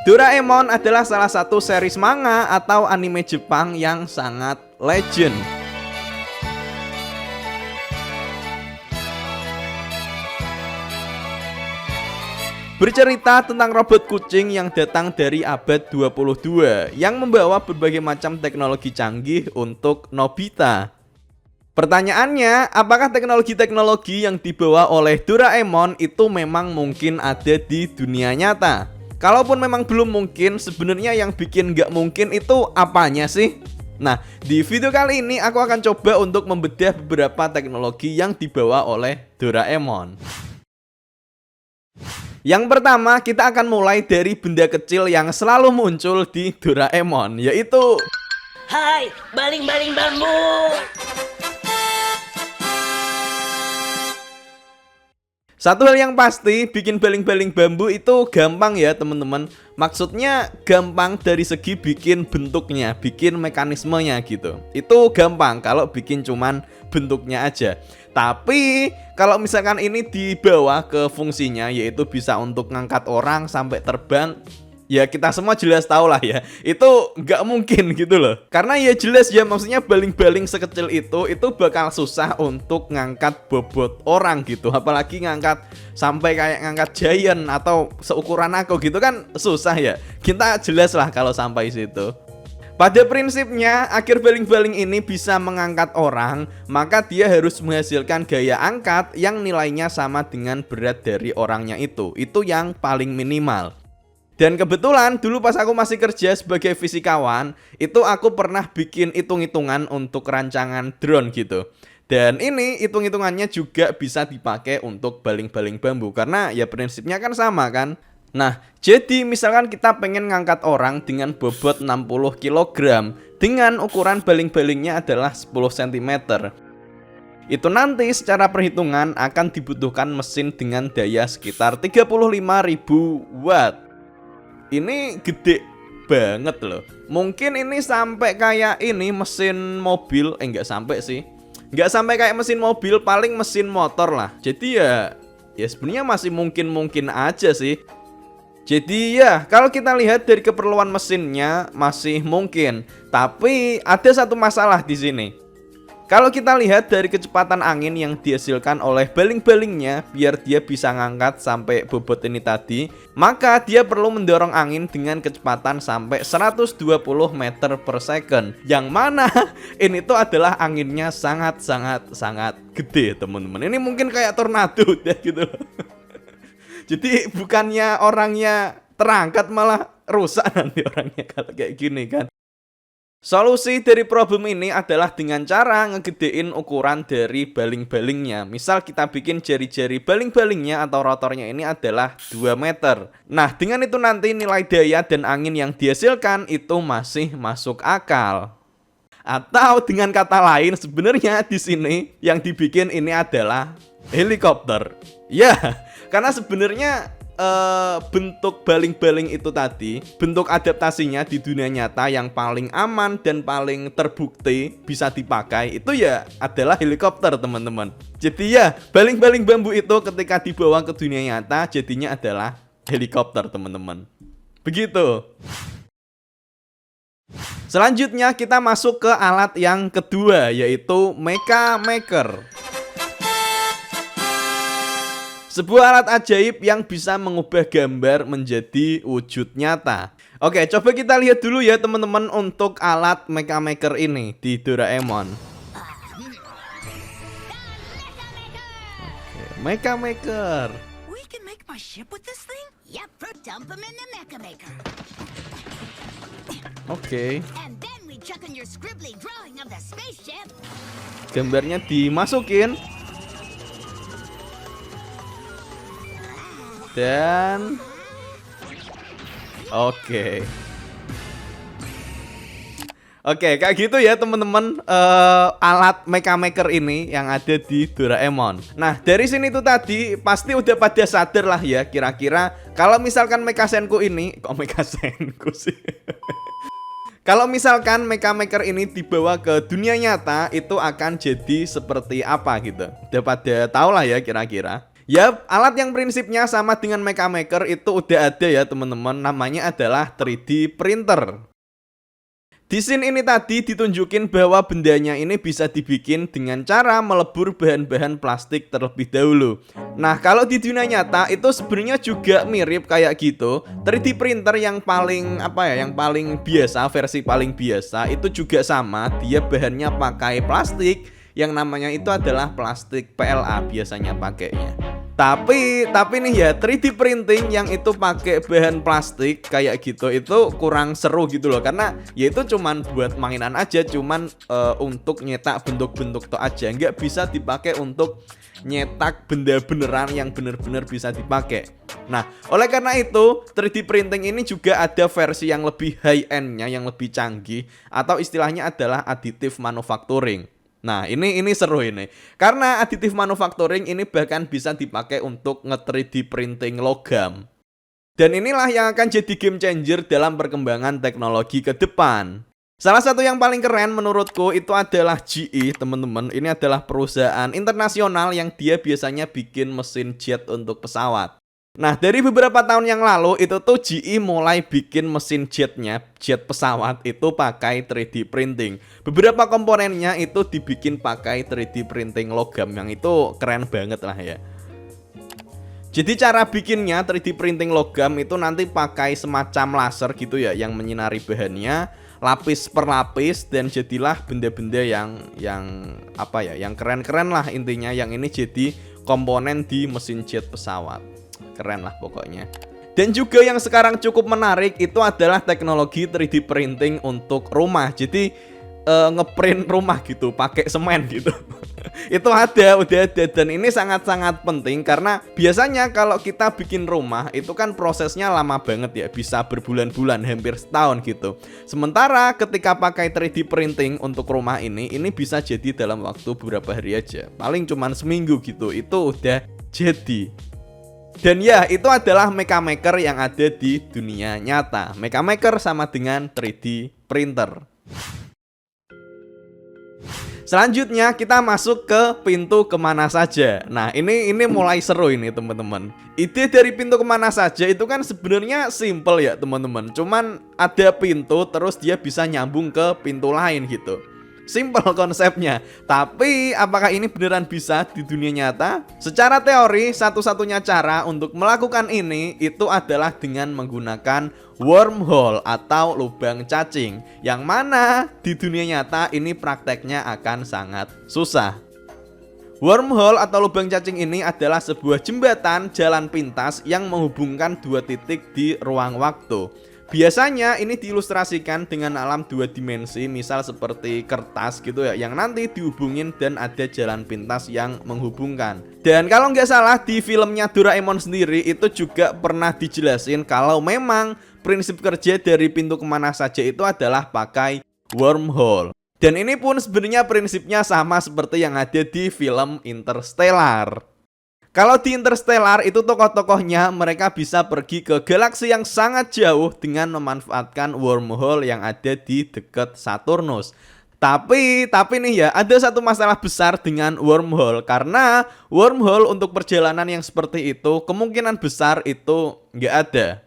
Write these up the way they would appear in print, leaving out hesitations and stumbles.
Doraemon adalah salah satu series manga atau anime Jepang yang sangat legend. Bercerita tentang robot kucing yang datang dari abad 22 yang membawa berbagai macam teknologi canggih untuk Nobita. Pertanyaannya, apakah teknologi-teknologi yang dibawa oleh Doraemon itu memang mungkin ada di dunia nyata? Kalaupun memang belum mungkin, sebenarnya yang bikin nggak mungkin itu apanya sih? Nah, di video kali ini aku akan coba untuk membedah beberapa teknologi yang dibawa oleh Doraemon. Yang pertama, kita akan mulai dari benda kecil yang selalu muncul di Doraemon, yaitu Hai, baling-baling bambu. satu hal yang pasti, bikin baling-baling bambu itu gampang ya teman-teman. Maksudnya gampang dari segi bikin bentuknya, bikin mekanismenya gitu. Itu gampang kalau bikin cuman bentuknya aja. Tapi kalau misalkan ini dibawa ke fungsinya, yaitu bisa untuk ngangkat orang sampai terbang, ya kita semua jelas tahu lah ya, itu nggak mungkin gitu loh. Karena ya jelas ya, maksudnya baling-baling sekecil itu bakal susah untuk ngangkat bobot orang gitu. Apalagi ngangkat sampai kayak ngangkat giant atau seukuran aku gitu kan susah ya. Kita jelas lah kalau sampai situ. Pada prinsipnya, agar baling-baling ini bisa mengangkat orang, maka dia harus menghasilkan gaya angkat yang nilainya sama dengan berat dari orangnya itu. Itu yang paling minimal. Dan kebetulan dulu pas aku masih kerja sebagai fisikawan, itu aku pernah bikin hitung-hitungan untuk rancangan drone gitu. Dan ini hitung-hitungannya juga bisa dipakai untuk baling-baling bambu, karena ya prinsipnya kan sama kan. Nah, jadi misalkan kita pengen ngangkat orang dengan bobot 60 kg dengan ukuran baling-balingnya adalah 10 cm. Itu nanti secara perhitungan akan dibutuhkan mesin dengan daya sekitar 35.000 watt. Ini gede banget loh. Mungkin ini sampai kayak ini mesin mobil, nggak sampai sih. Nggak sampai kayak mesin mobil, paling mesin motor lah. Jadi ya sebenarnya masih mungkin aja sih. Jadi ya, kalau kita lihat dari keperluan mesinnya masih mungkin. Tapi ada satu masalah di sini. Kalau kita lihat dari kecepatan angin yang dihasilkan oleh baling-balingnya, biar dia bisa ngangkat sampai bobot ini tadi, maka dia perlu mendorong angin dengan kecepatan sampai 120 meter per second. Yang mana ini tuh adalah anginnya sangat gede teman-teman. Ini mungkin kayak tornado ya gitu loh. Jadi bukannya orangnya terangkat, malah rusak nanti orangnya kalau kayak gini kan. Solusi dari problem ini adalah dengan cara ngegedein ukuran dari baling-balingnya. Misal kita bikin jari-jari baling-balingnya atau rotornya ini adalah 2 meter. Nah, dengan itu nanti nilai daya dan angin yang dihasilkan itu masih masuk akal. Atau dengan kata lain, sebenarnya di sini yang dibikin ini adalah helikopter. Ya, karena sebenarnya bentuk baling-baling itu tadi, bentuk adaptasinya di dunia nyata yang paling aman dan paling terbukti bisa dipakai itu ya adalah helikopter teman-teman. Jadi ya, baling-baling bambu itu ketika dibawa ke dunia nyata jadinya adalah helikopter teman-teman. Begitu. Selanjutnya kita masuk ke alat yang kedua, yaitu Mecha Maker. Sebuah alat ajaib yang bisa mengubah gambar menjadi wujud nyata. Oke, coba kita lihat dulu ya teman-teman untuk alat Mecha Maker ini di Doraemon. Oke, Mecha Maker. We can make my ship with this thing? Yep, dump them in the Mecha Maker. Oke. And then we chuck in your scribbly drawing of the spaceship. Gambarnya dimasukin. Dan Oke, kayak gitu ya teman-teman, alat Mecha Maker ini yang ada di Doraemon. Nah, dari sini tuh tadi pasti udah pada sadar lah ya kira-kira kalau misalkan Mecha Senku ini, kok Mecha Senku sih? Kalau misalkan Mecha Maker ini dibawa ke dunia nyata, itu akan jadi seperti apa gitu. Udah pada tahu lah ya kira-kira. Yap, alat yang prinsipnya sama dengan Mecha Maker itu udah ada ya teman-teman. Namanya adalah 3D printer. Di scene ini tadi ditunjukin bahwa bendanya ini bisa dibikin dengan cara melebur bahan-bahan plastik terlebih dahulu. Nah, kalau di dunia nyata itu sebenarnya juga mirip kayak gitu. 3D printer yang paling yang paling biasa, versi paling biasa itu juga sama. Dia bahannya pakai plastik yang namanya itu adalah plastik PLA biasanya pakainya. Tapi nih ya 3D printing yang itu pakai bahan plastik kayak gitu itu kurang seru gitu loh, karena ya itu cuman buat mainan aja, cuman untuk nyetak bentuk-bentuk to aja, nggak bisa dipakai untuk nyetak benda beneran yang bener-bener bisa dipakai. Nah, oleh karena itu 3D printing ini juga ada versi yang lebih high end-nya, yang lebih canggih, atau istilahnya adalah additive manufacturing. Nah, ini seru ini. Karena additive manufacturing ini bahkan bisa dipakai untuk nge-3D printing logam. Dan inilah yang akan jadi game changer dalam perkembangan teknologi ke depan. Salah satu yang paling keren menurutku itu adalah GE, teman-teman. Ini adalah perusahaan internasional yang dia biasanya bikin mesin jet untuk pesawat. Nah, dari beberapa tahun yang lalu itu tuh GE mulai bikin mesin jetnya, jet pesawat itu pakai 3D printing. Beberapa komponennya itu dibikin pakai 3D printing logam, yang itu keren banget lah ya. Jadi cara bikinnya 3D printing logam itu nanti pakai semacam laser gitu ya, yang menyinari bahannya lapis per lapis, dan jadilah benda-benda yang keren-keren lah intinya, yang ini jadi komponen di mesin jet pesawat. Keren lah pokoknya. Dan juga yang sekarang cukup menarik itu adalah teknologi 3D printing untuk rumah. Jadi ngeprint rumah gitu pakai semen gitu. Itu udah ada, dan ini sangat-sangat penting karena biasanya kalau kita bikin rumah itu kan prosesnya lama banget ya, bisa berbulan-bulan, hampir setahun gitu. Sementara ketika pakai 3D printing untuk rumah ini bisa jadi dalam waktu beberapa hari aja. Paling cuman seminggu gitu, itu udah jadi. Dan ya, itu adalah Mecha Maker yang ada di dunia nyata. Mecha Maker sama dengan 3D printer. Selanjutnya kita masuk ke pintu kemana saja. Nah, ini mulai seru ini teman-teman. Ide dari pintu kemana saja itu kan sebenarnya simple ya teman-teman. Cuman ada pintu terus dia bisa nyambung ke pintu lain gitu. Simple konsepnya. Tapi apakah ini beneran bisa di dunia nyata? Secara teori, satu-satunya cara untuk melakukan ini itu adalah dengan menggunakan wormhole atau lubang cacing, yang mana di dunia nyata ini prakteknya akan sangat susah. Wormhole atau lubang cacing ini adalah sebuah jembatan jalan pintas yang menghubungkan dua titik di ruang waktu. Biasanya ini diilustrasikan dengan alam dua dimensi, misal seperti kertas gitu ya, yang nanti dihubungin dan ada jalan pintas yang menghubungkan. Dan kalau nggak salah di filmnya Doraemon sendiri itu juga pernah dijelasin kalau memang prinsip kerja dari pintu kemana saja itu adalah pakai wormhole. Dan ini pun sebenarnya prinsipnya sama seperti yang ada di film Interstellar. Kalau di Interstellar itu tokoh-tokohnya mereka bisa pergi ke galaksi yang sangat jauh dengan memanfaatkan wormhole yang ada di dekat Saturnus. Tapi nih ya, ada satu masalah besar dengan wormhole, karena wormhole untuk perjalanan yang seperti itu kemungkinan besar itu nggak ada.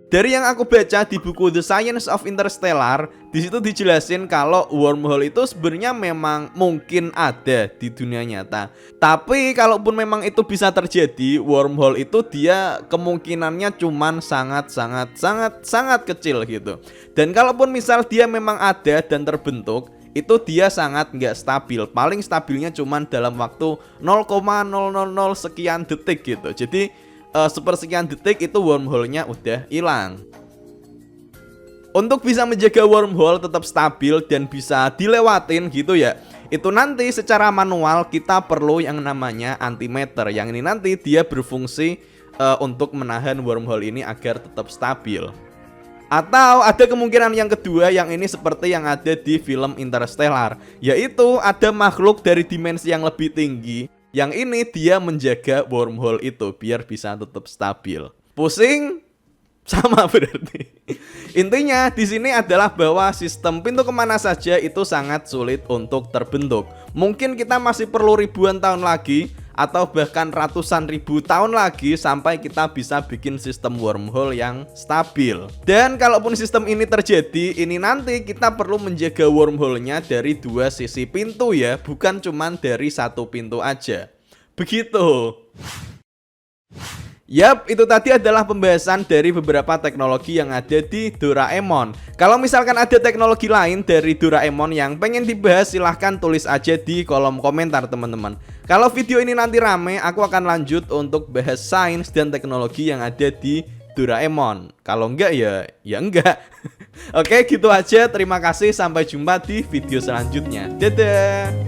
Dari yang aku baca di buku The Science of Interstellar, di situ dijelasin kalau wormhole itu sebenarnya memang mungkin ada di dunia nyata. Tapi kalaupun memang itu bisa terjadi, wormhole itu dia kemungkinannya cuman sangat kecil gitu. Dan kalaupun misal dia memang ada dan terbentuk, itu dia sangat nggak stabil. Paling stabilnya cuman dalam waktu 0,000 sekian detik gitu. Jadi sepersekian detik itu wormhole-nya udah hilang. Untuk bisa menjaga wormhole tetap stabil dan bisa dilewatin gitu ya, itu nanti secara manual kita perlu yang namanya antimeter. Yang ini nanti dia berfungsi untuk menahan wormhole ini agar tetap stabil. Atau ada kemungkinan yang kedua, yang ini seperti yang ada di film Interstellar, yaitu ada makhluk dari dimensi yang lebih tinggi. Yang ini dia menjaga wormhole itu biar bisa tetap stabil. Pusing? Sama berarti. Intinya di sini adalah bahwa sistem pintu kemana saja itu sangat sulit untuk terbentuk. Mungkin kita masih perlu ribuan tahun lagi atau bahkan ratusan ribu tahun lagi sampai kita bisa bikin sistem wormhole yang stabil. Dan kalaupun sistem ini terjadi, ini nanti kita perlu menjaga wormhole-nya dari dua sisi pintu ya, bukan cuman dari satu pintu aja. Begitu. Yap, itu tadi adalah pembahasan dari beberapa teknologi yang ada di Doraemon. Kalau misalkan ada teknologi lain dari Doraemon yang pengen dibahas, silahkan tulis aja di kolom komentar teman-teman. Kalau video ini nanti rame, aku akan lanjut untuk bahas sains dan teknologi yang ada di Doraemon. Kalau enggak ya enggak. Oke, gitu aja. Terima kasih, sampai jumpa di video selanjutnya. Dadah.